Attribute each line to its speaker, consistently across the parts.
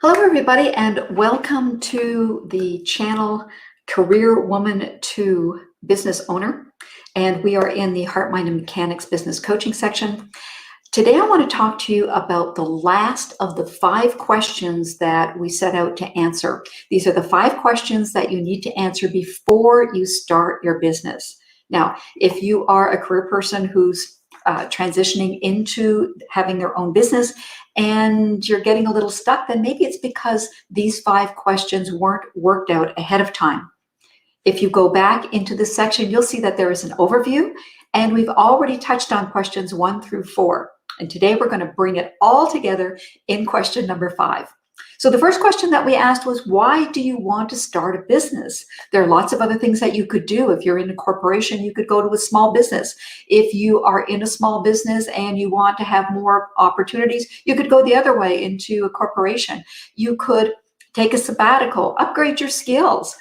Speaker 1: Hello, everybody, and welcome to the channel Career Woman to Business Owner. And we are in the Heart, Mind, and Mechanics business coaching section. Today, I want to talk to you about the last of the 5 questions that we set out to answer. These are the 5 questions that you need to answer before you start your business. Now, if you are a career person who's transitioning into having their own business and you're getting a little stuck, then maybe it's because these 5 questions weren't worked out ahead of time. If you go back into this section, you'll see that there is an overview, and we've already touched on questions 1 through 4. And today we're going to bring it all together in question number 5. So the first question that we asked was, why do you want to start a business? There are lots of other things that you could do. If you're in a corporation, you could go to a small business. If you are in a small business and you want to have more opportunities, you could go the other way into a corporation. You could take a sabbatical, upgrade your skills.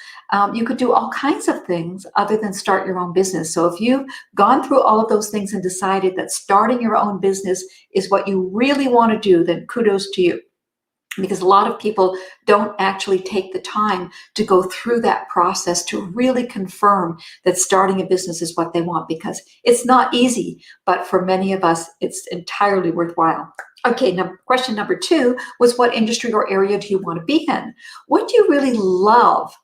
Speaker 1: You could do all kinds of things other than start your own business. So if you've gone through all of those things and decided that starting your own business is what you really want to do, then kudos to you. Because a lot of people don't actually take the time to go through that process to really confirm that starting a business is what they want, because it's not easy, but for many of us, it's entirely worthwhile. Okay, now question number 2 was, what industry or area do you want to be in? What do you really love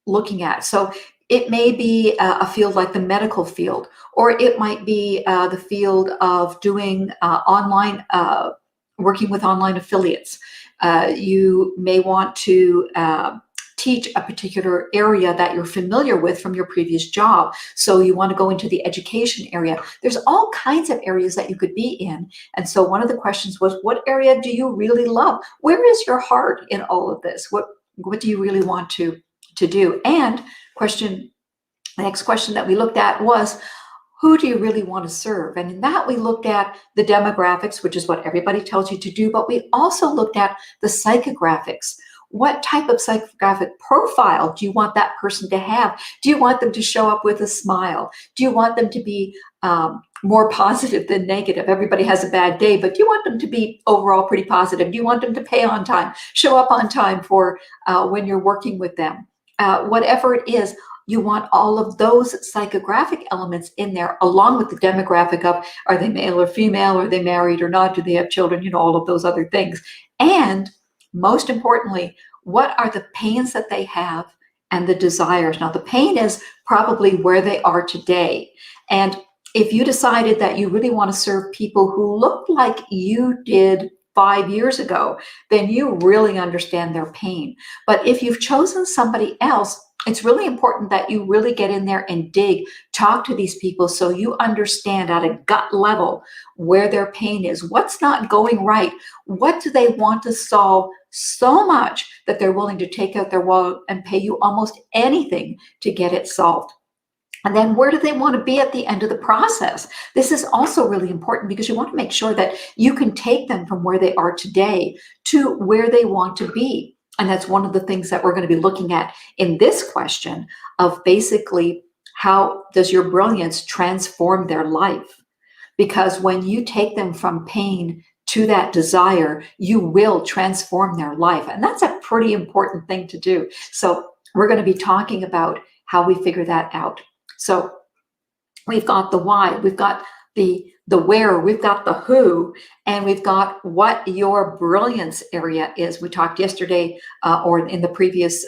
Speaker 1: looking at? So it may be a field like the medical field, or it might be the field of doing online working with online affiliates. You may want to teach a particular area that you're familiar with from your previous job. So you want to go into the education area. There's all kinds of areas that you could be in. And so one of the questions was, what area do you really love? Where is your heart in all of this? What do you really want to do? And the next question that we looked at was, who do you really want to serve? And in that, we looked at the demographics, which is what everybody tells you to do, but we also looked at the psychographics. What type of psychographic profile do you want that person to have? Do you want them to show up with a smile? Do you want them to be more positive than negative? Everybody has a bad day, but do you want them to be overall pretty positive? Do you want them to pay on time, show up on time for when you're working with them? Whatever it is, you want all of those psychographic elements in there, along with the demographic of, are they male or female? Are they married or not? Do they have children? All of those other things. And most importantly, what are the pains that they have and the desires? Now, the pain is probably where they are today. And if you decided that you really want to serve people who look like you did 5 years ago, then you really understand their pain. But if you've chosen somebody else, it's really important that you really get in there and talk to these people, so you understand at a gut level where their pain is, what's not going right, what do they want to solve so much that they're willing to take out their wallet and pay you almost anything to get it solved. And then where do they want to be at the end of the process? This is also really important, because you want to make sure that you can take them from where they are today to where they want to be. And that's one of the things that we're going to be looking at in this question of, basically, how does your brilliance transform their life? Because when you take them from pain to that desire, you will transform their life. And that's a pretty important thing to do. So we're going to be talking about how we figure that out. So we've got the why, we've got the where, we've got the who, and we've got what your brilliance area is. We talked yesterday or in the previous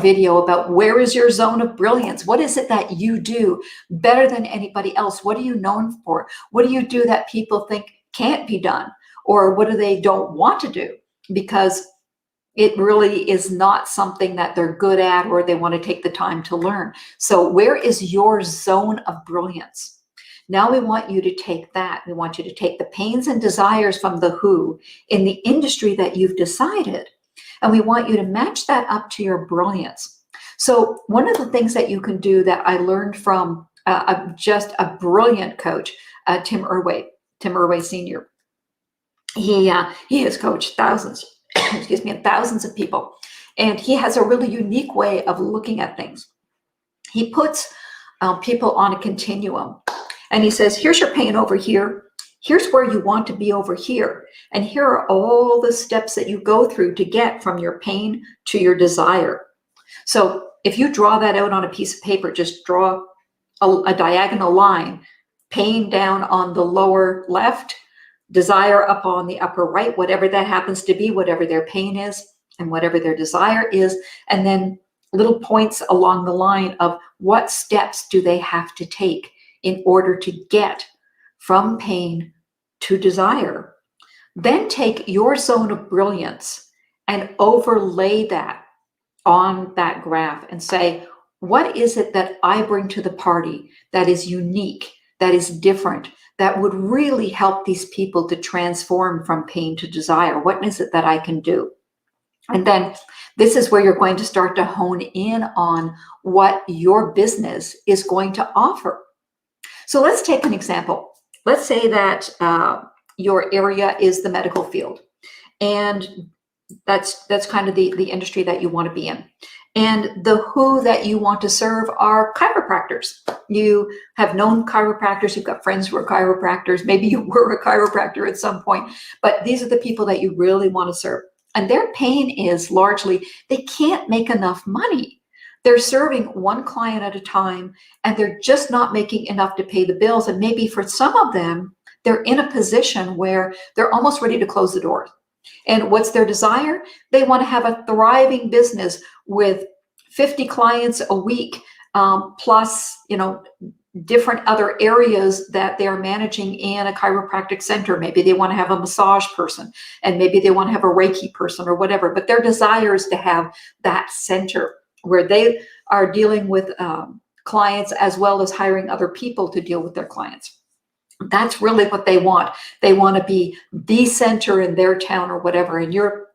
Speaker 1: video about, where is your zone of brilliance? What is it that you do better than anybody else? What are you known for? What do you do that people think can't be done? Or what do they don't want to do because it really is not something that they're good at, or they want to take the time to learn? So where is your zone of brilliance? Now we want you to take that. We want you to take the pains and desires from the who in the industry that you've decided, and we want you to match that up to your brilliance. So one of the things that you can do that I learned from just a brilliant coach, Tim Irway Sr. He has coached thousands, thousands of people, and he has a really unique way of looking at things. He puts people on a continuum. And he says, here's your pain over here. Here's where you want to be over here. And here are all the steps that you go through to get from your pain to your desire. So if you draw that out on a piece of paper, just draw a diagonal line, pain down on the lower left, desire up on the upper right, whatever that happens to be, whatever their pain is and whatever their desire is, and then little points along the line of what steps do they have to take in order to get from pain to desire. Then take your zone of brilliance and overlay that on that graph and say, what is it that I bring to the party that is unique, that is different, that would really help these people to transform from pain to desire? What is it that I can do? And then this is where you're going to start to hone in on what your business is going to offer. So let's take an example. Let's say that your area is the medical field, and that's kind of the industry that you want to be in. And the who that you want to serve are chiropractors. You have known chiropractors, you've got friends who are chiropractors, maybe you were a chiropractor at some point, but these are the people that you really want to serve. And their pain is largely, they can't make enough money. They're serving one client at a time, and they're just not making enough to pay the bills. And maybe for some of them, they're in a position where they're almost ready to close the door. And what's their desire? They want to have a thriving business with 50 clients a week, plus, different other areas that they're managing in a chiropractic center. Maybe they want to have a massage person, and maybe they want to have a Reiki person or whatever, but their desire is to have that center where they are dealing with clients as well as hiring other people to deal with their clients. That's really what they want. They want to be the center in their town or whatever. And you're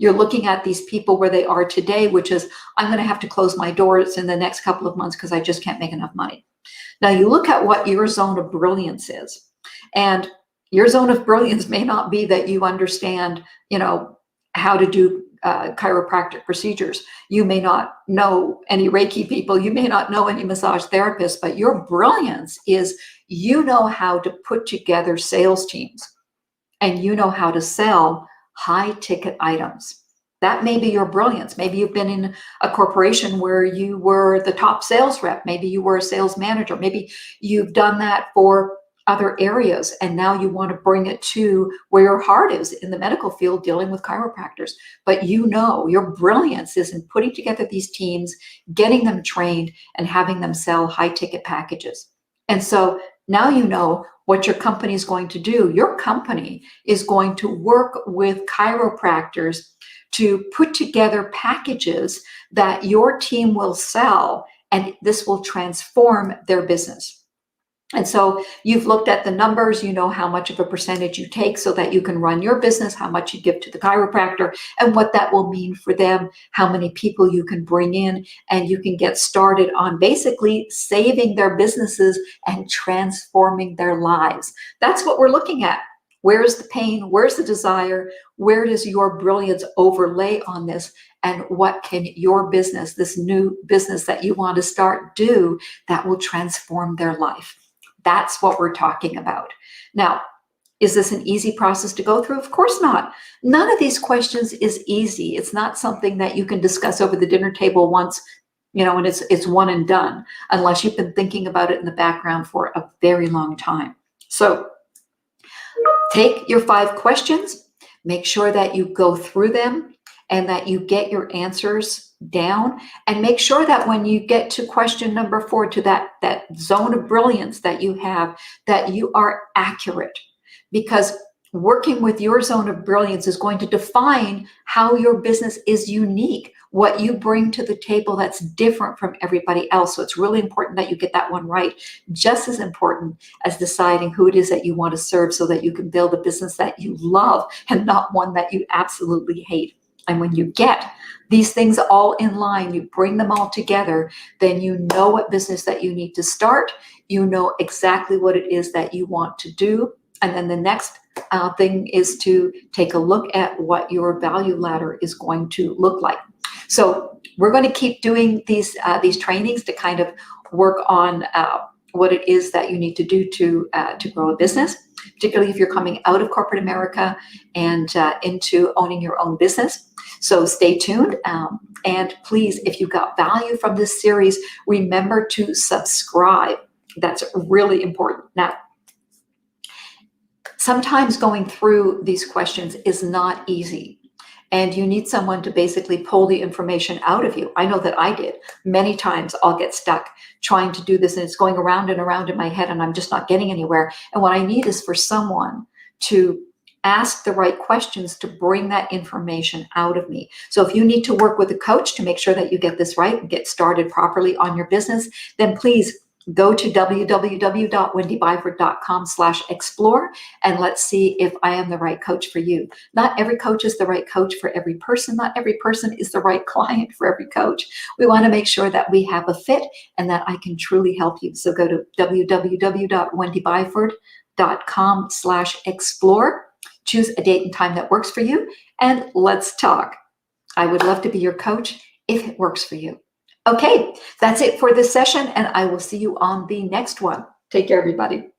Speaker 1: looking at these people where they are today, which is, I'm going to have to close my doors in the next couple of months because I just can't make enough money. Now you look at what your zone of brilliance is, and your zone of brilliance may not be that you understand, how to do chiropractic procedures. You may not know any Reiki people. You may not know any massage therapists, but your brilliance is you know how to put together sales teams, and you know how to sell high ticket items. That may be your brilliance. Maybe you've been in a corporation where you were the top sales rep. Maybe you were a sales manager. Maybe you've done that for other areas, and now you want to bring it to where your heart is in the medical field dealing with chiropractors. But your brilliance is in putting together these teams, getting them trained, and having them sell high ticket packages. And so now you know what your company is going to do. Your company is going to work with chiropractors to put together packages that your team will sell, and this will transform their business. And so you've looked at the numbers, you know how much of a percentage you take so that you can run your business, how much you give to the chiropractor, and what that will mean for them, how many people you can bring in, and you can get started on basically saving their businesses and transforming their lives. That's what we're looking at. Where's the pain? Where's the desire? Where does your brilliance overlay on this? And what can your business, this new business that you want to start, do that will transform their life? That's what we're talking about. Now, is this an easy process to go through? Of course not. None of these questions is easy. It's not something that you can discuss over the dinner table once, and it's one and done, unless you've been thinking about it in the background for a very long time. So take your 5 questions, make sure that you go through them and that you get your answers down, and make sure that when you get to question number 4, to that zone of brilliance that you have, that you are accurate, because working with your zone of brilliance is going to define how your business is unique, what you bring to the table that's different from everybody else. So it's really important that you get that one right, just as important as deciding who it is that you want to serve so that you can build a business that you love and not one that you absolutely hate. And when you get these things all in line, you bring them all together, then you know what business that you need to start. You know exactly what it is that you want to do. And then the next thing is to take a look at what your value ladder is going to look like. So we're going to keep doing these trainings to kind of work on what it is that you need to do to grow a business, particularly if you're coming out of corporate America and into owning your own business. So stay tuned. And please, if you got value from this series, remember to subscribe. That's really important. Now, sometimes going through these questions is not easy. And you need someone to basically pull the information out of you. I know that I did. Many times I'll get stuck trying to do this and it's going around and around in my head and I'm just not getting anywhere. And what I need is for someone to ask the right questions to bring that information out of me. So if you need to work with a coach to make sure that you get this right and get started properly on your business, then please go to www.wendybyford.com/explore and let's see if I am the right coach for you. Not every coach is the right coach for every person. Not every person is the right client for every coach. We want to make sure that we have a fit and that I can truly help you. So go to www.wendybyford.com/explore. Choose a date and time that works for you, and let's talk. I would love to be your coach if it works for you. Okay, that's it for this session, and I will see you on the next one. Take care, everybody.